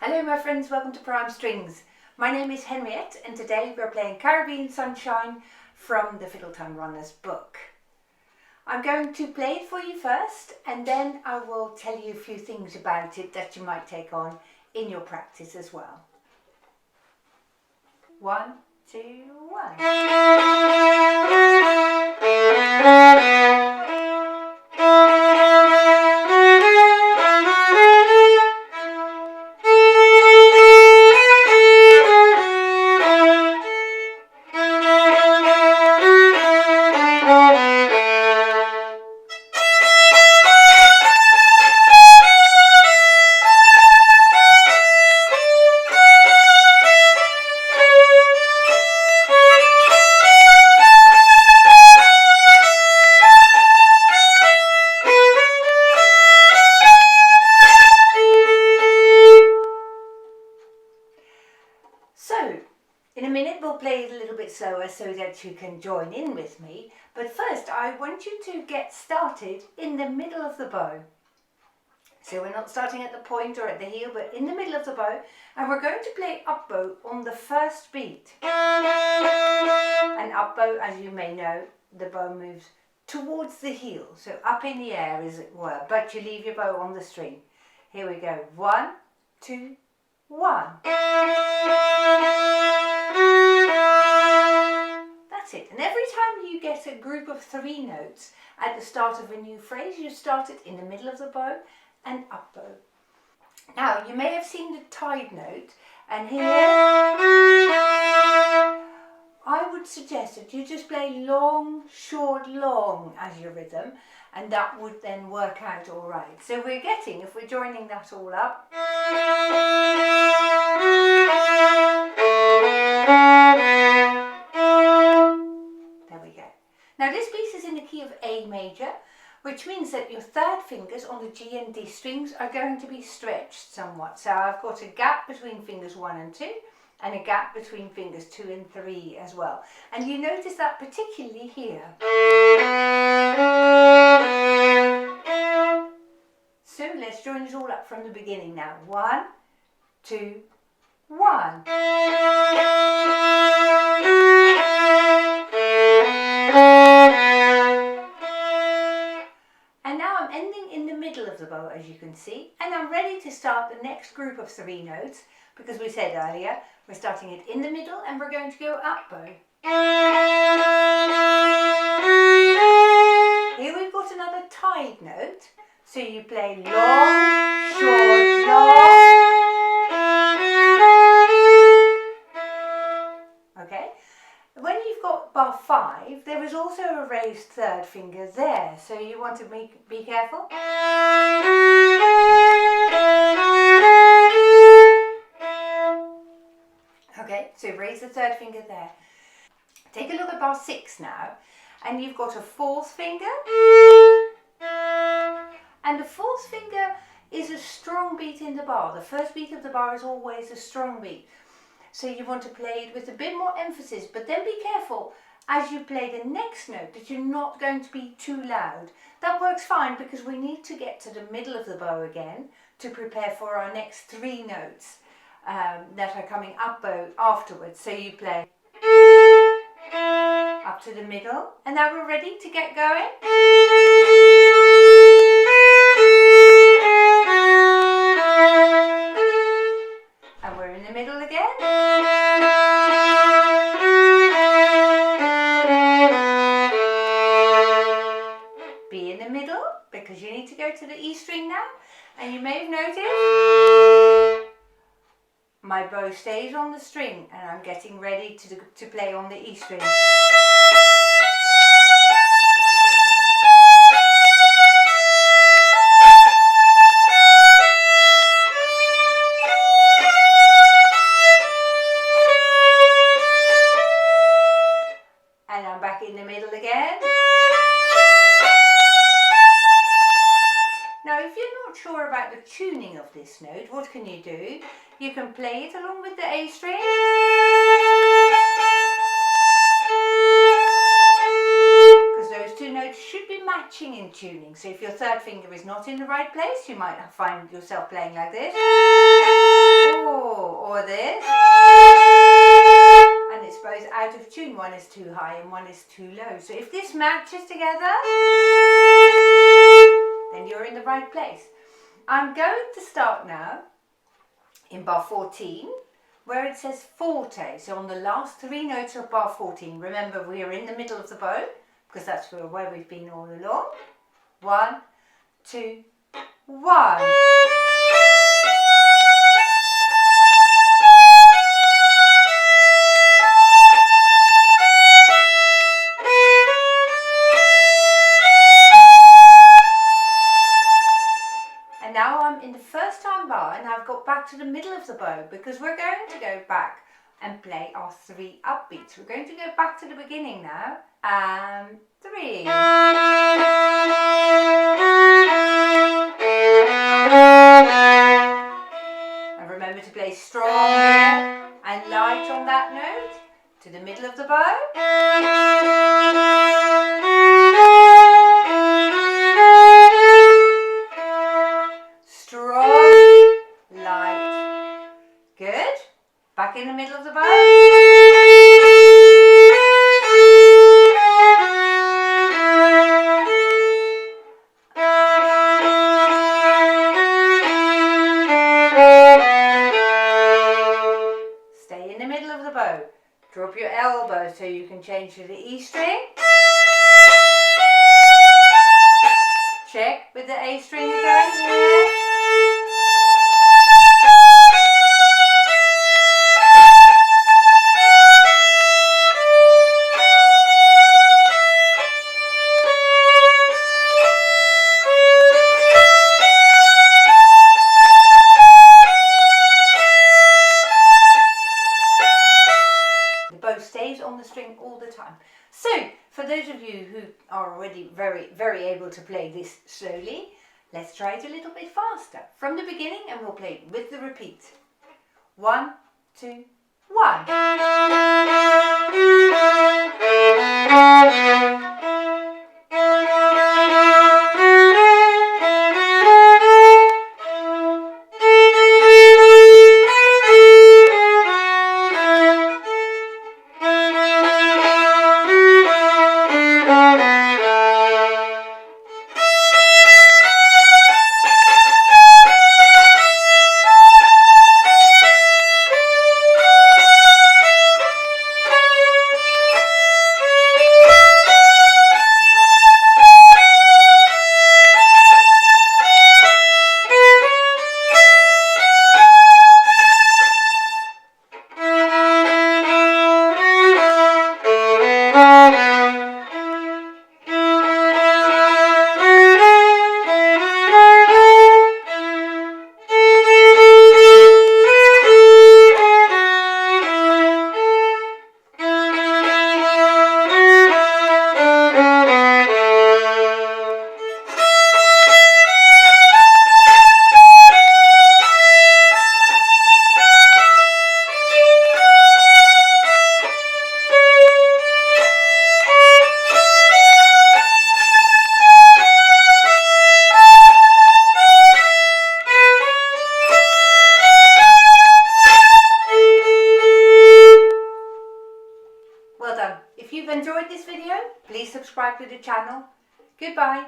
Hello my friends, welcome to Prime Strings. My name is Henriette and today we're playing Caribbean Sunshine from the Fiddle Time Runners book. I'm going to play it for you first and then I will tell you a few things about it that you might take on in your practice as well. 1, 2, 1. So, in a minute we'll play it a little bit slower so that you can join in with me. But first I want you to get started in the middle of the bow. So we're not starting at the point or at the heel, but in the middle of the bow. And we're going to play up bow on the first beat. And up bow, as you may know, the bow moves towards the heel. So up in the air as it were, but you leave your bow on the string. Here we go. 1, 2, 1. That's it. And every time you get a group of 3 notes at the start of a new phrase, you start it in the middle of the bow and up bow. Now, you may have seen the tied note, and here I would suggest that you just play long, short, long as your rhythm, and that would then work out all right. So we're getting, if we're joining that all up, there we go. Now this piece is in the key of A major, which means that your third fingers on the G and D strings are going to be stretched somewhat. So I've got a gap between fingers 1 and 2 and a gap between fingers 2 and 3 as well. And you notice that particularly here. So let's join it all up from the beginning now. 1, 2, 1. And now I'm ending in the middle of the bow, as you can see, and I'm ready to start the next group of 3 notes, because we said earlier we're starting it in the middle and we're going to go up bow. Here we've got another tied note, so you play long, short, long. Okay? When you've got bar 5, there is also a raised third finger there, so you want to be careful. Okay, so raise the third finger there. Take a look at bar 6 now, and you've got a 4th finger, and the 4th finger is a strong beat in the bar. The first beat of the bar is always a strong beat. So you want to play it with a bit more emphasis, but then be careful as you play the next note that you're not going to be too loud. That works fine because we need to get to the middle of the bow again to prepare for our next 3 notes that are coming up bow afterwards. So you play up to the middle, and now we're ready to get going. And we're in the middle again. Be in the middle because you need to go to the E string now. And you may have noticed my bow stays on the string and I'm getting ready to play on the E string. And I'm back in the middle again. Now if you're not sure about the tuning of this note, what can you do? You can play it along with the A string. Because those 2 notes should be matching in tuning. So if your third finger is not in the right place, you might find yourself playing like this. one is too high and one is too low. So if this matches together, then you're in the right place. I'm going to start now in bar 14, where it says forte. So on the last 3 notes of bar 14, remember we are in the middle of the bow, because that's where we've been all along. 1, 2, 1. And now I'm in the first time bar and I've got back to the middle of the bow, because we're going to go back and play our 3 upbeats. We're going to go back to the beginning now. And 3. And remember to play strong here and light on that note to the middle of the bow. Strong, light. Good. Back in the middle of the bow. Stay in the middle of the bow. Drop your elbow so you can change to the E string. Check with the A string again here. Stays on the string all the time. So for those of you who are already very able to play this slowly, let's try it a little bit faster from the beginning, and we'll play with the repeat. 1, 2, 1. Well done. If you've enjoyed this video, please subscribe to the channel. Goodbye.